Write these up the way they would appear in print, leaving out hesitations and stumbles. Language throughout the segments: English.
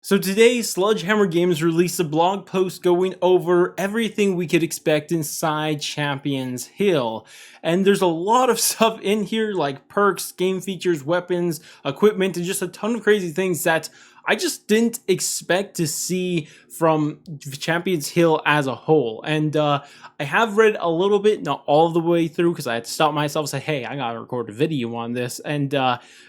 So today, Sledgehammer Games released a blog post going over everything we could expect inside Champions Hill. And there's a lot of stuff in here like perks, game features, weapons, equipment, and just a ton of crazy things that I just didn't expect to see from Champions Hill as a whole. And I have read a little bit, not all the way through, because I had to stop myself and say, hey, I gotta record a video on this. And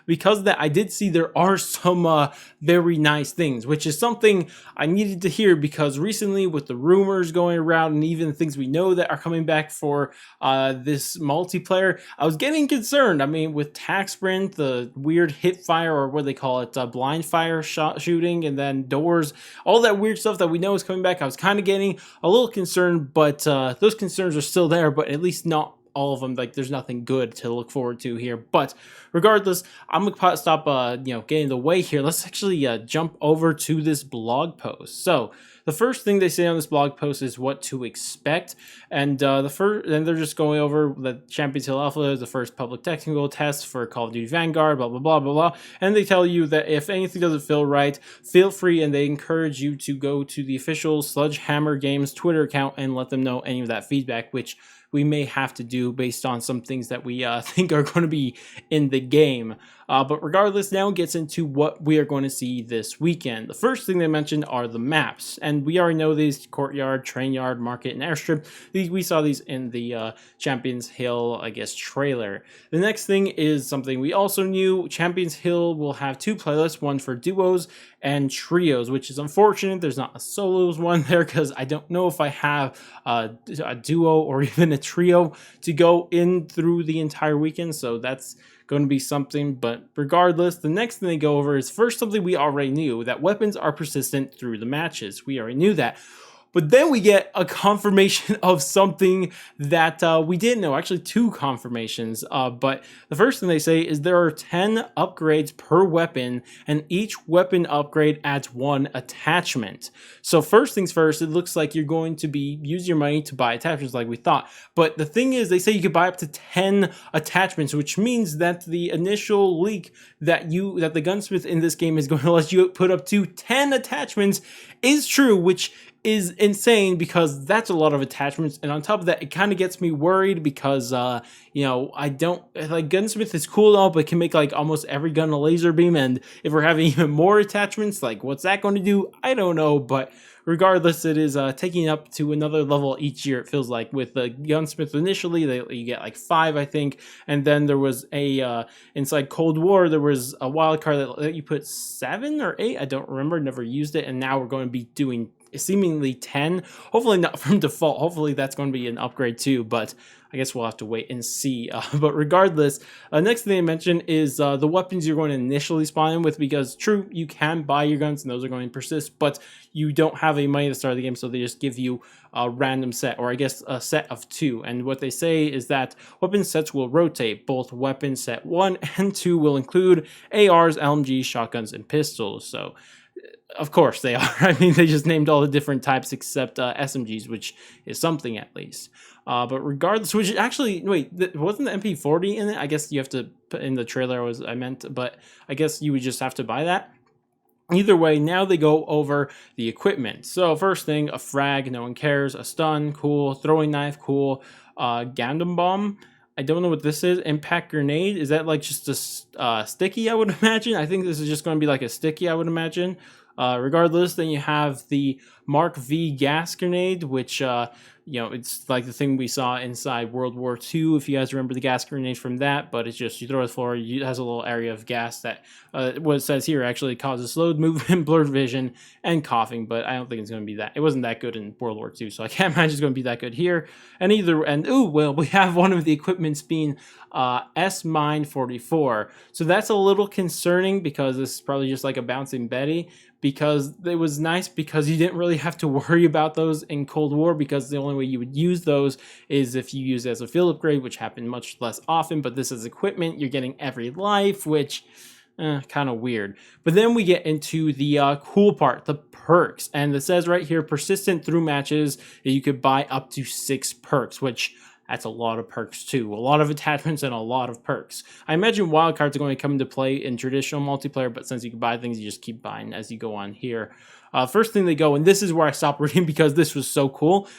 because of that, I did see there are some very nice things, which is something I needed to hear because recently with the rumors going around and even things we know that are coming back for this multiplayer, I was getting concerned. I mean, with tac sprint, the weird hip fire, or what they call it, blind fire shooting, and then doors, all that weird stuff that we know is coming back, I was kind of getting a little concerned, but those concerns are still there, but at least not all of them. Like, there's nothing good to look forward to here. But regardless, I'm gonna stop getting in the way here. Let's actually jump over to this blog post. So the first thing they say on this blog post is what to expect, and then they're just going over the Champions Hill Alpha is the first public technical test for Call of Duty Vanguard, blah blah blah blah blah, and they tell you that if anything doesn't feel right, feel free, and they encourage you to go to the official Sledgehammer Games Twitter account and let them know any of that feedback, which we may have to do based on some things that we think are going to be in the game. But regardless, now it gets into what we are going to see this weekend. The first thing they mentioned are the maps, and we already know these: Courtyard, Train Yard, Market, and Airstrip. We saw these in the Champions Hill, I guess, trailer. The next thing is something we also knew: Champions Hill will have two playlists, one for duos and trios, which is unfortunate. There's not a solos one there because I don't know if I have a duo or even a trio to go in through the entire weekend, so that's going to be something. But regardless, the next thing they go over is first something we already knew, that weapons are persistent through the matches. We already knew that. But then we get a confirmation of something that we didn't know. Actually, two confirmations. But the first thing they say is there are 10 upgrades per weapon, and each weapon upgrade adds one attachment. So first things first, it looks like you're going to be using your money to buy attachments like we thought. But the thing is, they say you could buy up to 10 attachments, which means that the initial leak that the gunsmith in this game is going to let you put up to 10 attachments is true, which is insane because that's a lot of attachments. And on top of that, it kind of gets me worried because I don't like, gunsmith is cool though, but can make like almost every gun a laser beam, and if we're having even more attachments, like what's that going to do? I don't know. But regardless, it is taking up to another level each year, it feels like. With the gunsmith initially, you get like 5, I think, and then there was a inside Cold War, there was a wild card that let you put 7 or 8, I don't remember, never used it, and now we're going to be doing seemingly 10. Hopefully not from default. Hopefully that's going to be an upgrade too, but I guess we'll have to wait and see. But regardless, next thing they mentioned is the weapons you're going to initially spawn in with, because true, you can buy your guns and those are going to persist, but you don't have any money to start the game, so they just give you a random set, or I guess a set of 2. And what they say is that weapon sets will rotate. Both weapon set 1 and 2 will include ARs, LMGs, shotguns, and pistols. So of course they are. I mean, they just named all the different types except SMGs, which is something at least. But regardless, which actually, wait, wasn't the MP40 in it? I guess you have to put in the trailer, I meant, but I guess you would just have to buy that. Either way, now they go over the equipment. So first thing, a frag, no one cares. A stun, cool. Throwing knife, cool. Gundam bomb, I don't know what this is. Impact grenade, is that like just a sticky, I would imagine? I think this is just going to be like a sticky, I would imagine. Regardless, then you have the Mark V gas grenade, which it's like the thing we saw inside World War II, if you guys remember the gas grenade from that. But it's just, you throw it on the floor, it has a little area of gas that what it says here actually causes slowed movement, blurred vision, and coughing. But I don't think it's going to be that. It wasn't that good in World War II, so I can't imagine it's going to be that good here. And we have one of the equipments being S-Mine 44. So that's a little concerning because this is probably just like a bouncing Betty, because it was nice because you didn't really have to worry about those in Cold War, because the only way you would use those is if you use it as a field upgrade, which happened much less often. But this is equipment, you're getting every life, which kind of weird. But then we get into the cool part, the perks, and it says right here, persistent through matches, that you could buy up to 6 perks, which That's a lot of perks too. A lot of attachments and a lot of perks. I imagine wildcards are going to come into play in traditional multiplayer, but since you can buy things, you just keep buying as you go on here. First thing they go, and this is where I stopped reading because this was so cool.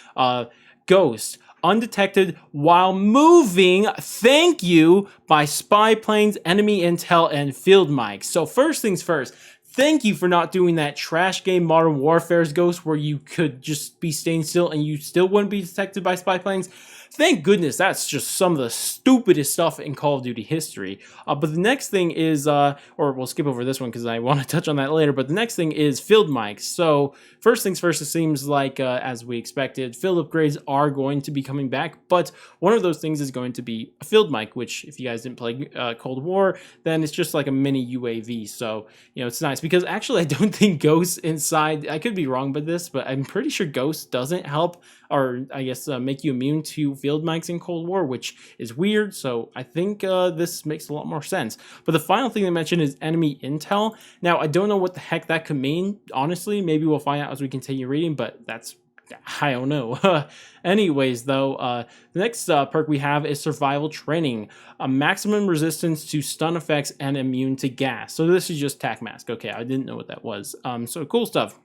Ghost. Undetected while moving, thank you, by spy planes, enemy intel, and field mics. So first things first, thank you for not doing that trash game Modern Warfare's Ghost where you could just be staying still and you still wouldn't be detected by spy planes. Thank goodness, that's just some of the stupidest stuff in Call of Duty history. But the next thing is, or we'll skip over this one because I want to touch on that later, but the next thing is field mics. So first things first, it seems like, as we expected, field upgrades are going to be coming back, but one of those things is going to be a field mic, which if you guys didn't play Cold War, then it's just like a mini UAV. So, it's nice because actually I don't think Ghost inside, I could be wrong with this, but I'm pretty sure Ghost doesn't help, or I guess make you immune to field mics in Cold War, which is weird. So I think this makes a lot more sense. But the final thing they mentioned is enemy intel. Now, I don't know what the heck that could mean. Honestly, maybe we'll find out as we continue reading, but I don't know. Anyways, though, the next perk we have is survival training. A maximum resistance to stun effects and immune to gas. So this is just tac mask. Okay, I didn't know what that was. So cool stuff.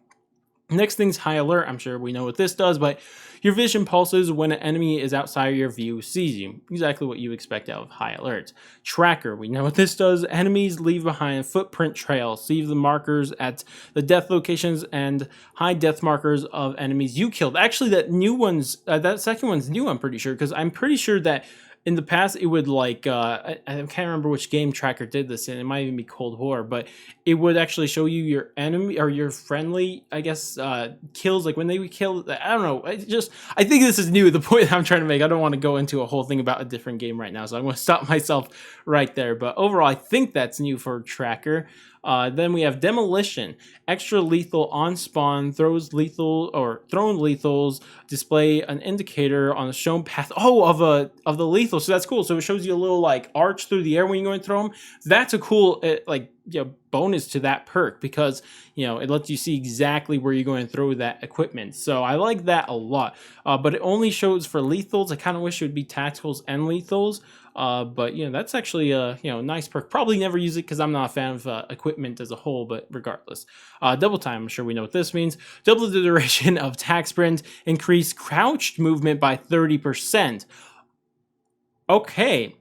Next thing's high alert. I'm sure we know what this does, but your vision pulses when an enemy is outside of your view sees you. Exactly what you expect out of high alert. Tracker. We know what this does. Enemies leave behind footprint trails. See the markers at the death locations and hide death markers of enemies you killed. Actually, that second one's new, I'm pretty sure, because I'm pretty sure that in the past, it would like, I can't remember which game tracker did this, and it might even be Cold War, but it would actually show you your enemy or your friendly, I guess, kills, like when they would kill, I don't know, I think this is new, the point I'm trying to make. I don't want to go into a whole thing about a different game right now, so I'm going to stop myself right there, but overall, I think that's new for tracker. Then we have Demolition. Extra lethal on spawn, thrown lethals, display an indicator on the shown path. Oh, of the lethal. So that's cool. So it shows you a little like arch through the air when you go and throw them. That's a cool bonus to that perk because it lets you see exactly where you're going to throw that equipment. So I like that a lot. But it only shows for lethals. I kind of wish it would be tacticals and lethals. But that's actually a nice perk. Probably never use it because I'm not a fan of equipment as a whole, but regardless. Double time, I'm sure we know what this means. Double the duration of tac sprint, increase crouched movement by 30%. Okay.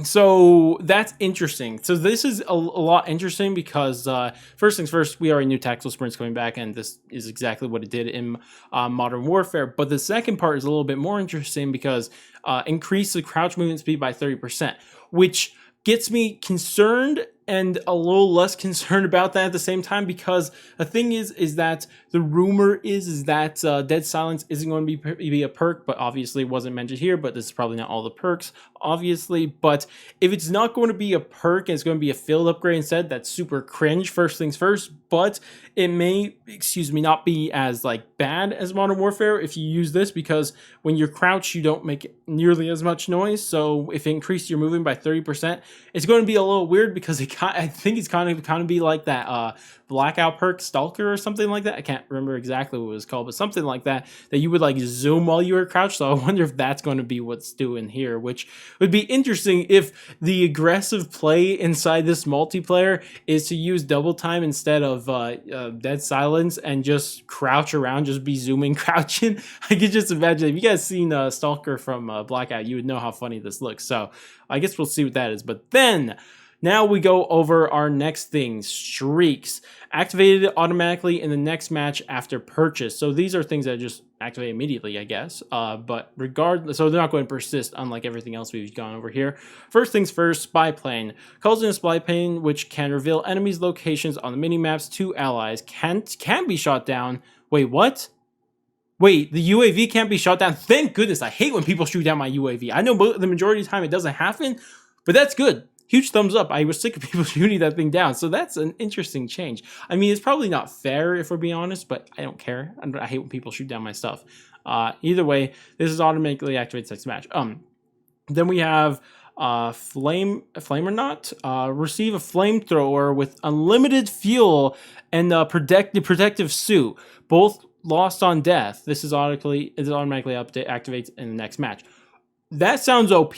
So that's interesting. So this is a lot interesting because first things first, we already knew tactical sprints coming back, and this is exactly what it did in Modern Warfare. But the second part is a little bit more interesting because increase the crouch movement speed by 30%, which gets me concerned and a little less concerned about that at the same time, because the thing is that the rumor is that dead silence isn't going to be a perk, but obviously it wasn't mentioned here, but this is probably not all the perks, obviously. But if it's not going to be a perk and it's going to be a field upgrade instead, that's super cringe, first things first, but it may, not be as bad as Modern Warfare if you use this, because when you're crouched, you don't make nearly as much noise. So if it increased your movement by 30%, it's going to be a little weird because I think it's kind of be like that blackout perk Stalker or something like that. I can't remember exactly what it was called, but something like that you would zoom while you were crouched. So I wonder if that's going to be what's doing here, which would be interesting if the aggressive play inside this multiplayer is to use double time instead of dead silence and just crouch around, just be zooming, crouching. I could just imagine, if you guys seen Stalker from Blackout, you would know how funny this looks. So I guess we'll see what that is. But then now we go over our next thing, streaks. Activated automatically in the next match after purchase. So these are things that just activate immediately, I guess. But regardless, so they're not going to persist, unlike everything else we've gone over here. First things first, spy plane. Calls in a spy plane which can reveal enemies' locations on the mini-maps to allies. Can be shot down. Wait, what? Wait, the UAV can't be shot down? Thank goodness. I hate when people shoot down my UAV. I know the majority of the time it doesn't happen, but that's good. Huge thumbs up. I was sick of people shooting that thing down. So that's an interesting change. I mean, it's probably not fair if we're being honest, but I don't care. I hate when people shoot down my stuff. Either way, this is automatically activates next match. Then we have flame or not. Receive a flamethrower with unlimited fuel and protective suit. Both lost on death. This is automatically activates in the next match. That sounds OP.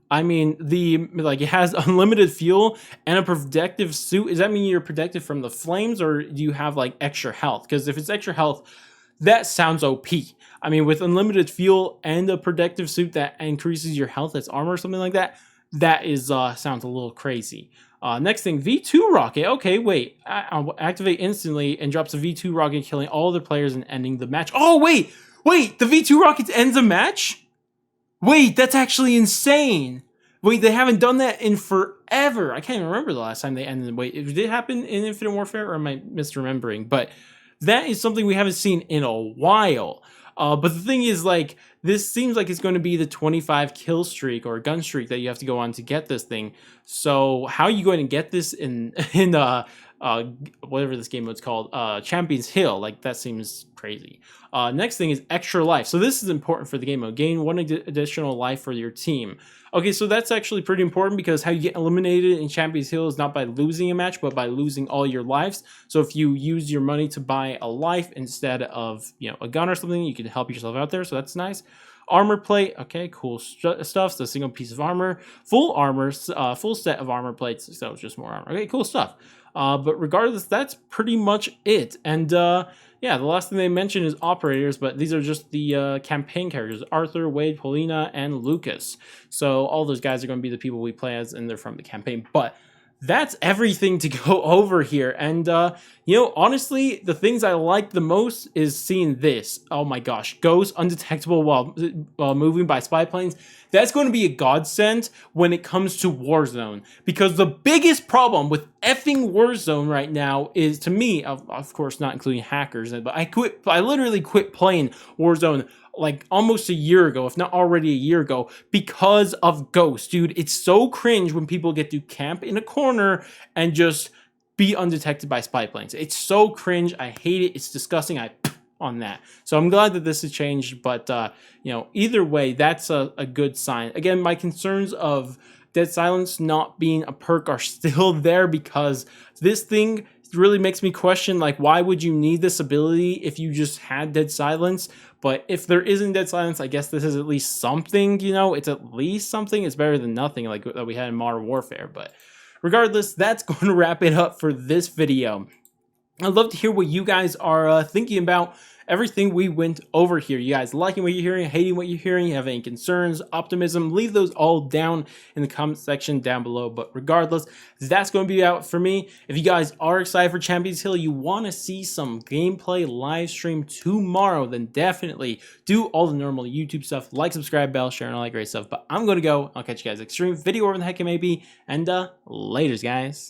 I mean, it has unlimited fuel and a protective suit. Does that mean you're protected from the flames, or do you have like extra health? Because if it's extra health, that sounds OP. I mean, with unlimited fuel and a protective suit that increases your health, that's armor or something like that. That is sounds a little crazy. Next thing, V2 rocket. Okay, wait. I'll activate instantly and drops a V2 rocket, killing all other players and ending the match. Oh wait, the V2 rocket ends a match. Wait, that's actually insane. Wait, they haven't done that in forever. I can't even remember the last time they ended. Wait, did it happen in Infinite Warfare, or am I misremembering? But that is something we haven't seen in a while. But the thing is, like, this seems like it's going to be the 25 kill streak or gun streak that you have to go on to get this thing. So how are you going to get this in whatever this game was called, Champions Hill? Like, that seems crazy. Next thing is extra life. So this is important for the game mode. Gain 1 additional life for your team. Okay, so that's actually pretty important, because how you get eliminated in Champions Hill is not by losing a match, but by losing all your lives. So if you use your money to buy a life instead of, you know, a gun or something, you can help yourself out there. So that's nice. Armor plate, okay, cool stuff. So a single piece of armor, full armor, full set of armor plates. So it's just more armor. Okay, cool stuff. But regardless, that's pretty much it. And yeah, the last thing they mentioned is operators, but these are just the campaign characters: Arthur, Wade, Paulina, and Lucas. So all those guys are going to be the people we play as, and they're from the campaign. But that's everything to go over here. And, you know, honestly, the things I like the most is seeing this. Oh my gosh, Ghost undetectable while moving by spy planes. That's going to be a godsend when it comes to Warzone, because the biggest problem with effing Warzone right now is, to me, of course, not including hackers, but I literally quit playing Warzone like almost a year ago, if not already a year ago, because of Ghost. Dude, it's so cringe when people get to camp in a corner and just be undetected by spy planes. It's so cringe. I hate it. It's disgusting. On that. So I'm glad that this has changed, but you know, either way, that's a good sign. Again, my concerns of Dead Silence not being a perk are still there, because this thing really makes me question, like, why would you need this ability if you just had Dead Silence? But if there isn't Dead Silence, I guess this is at least something, you know, it's at least something. It's better than nothing, like that we had in Modern Warfare. But regardless, that's going to wrap it up for this video. I'd love to hear what you guys are thinking about everything we went over here. You guys liking what you're hearing, hating what you're hearing, you have any concerns, optimism, leave those all down in the comment section down below. But regardless, that's going to be out for me. If you guys are excited for Champions Hill, you want to see some gameplay live stream tomorrow, then definitely do all the normal YouTube stuff, like, subscribe, bell, share, and all that great stuff. But I'm going to go. I'll catch you guys next stream, video, wherever the heck it may be, and laters, guys.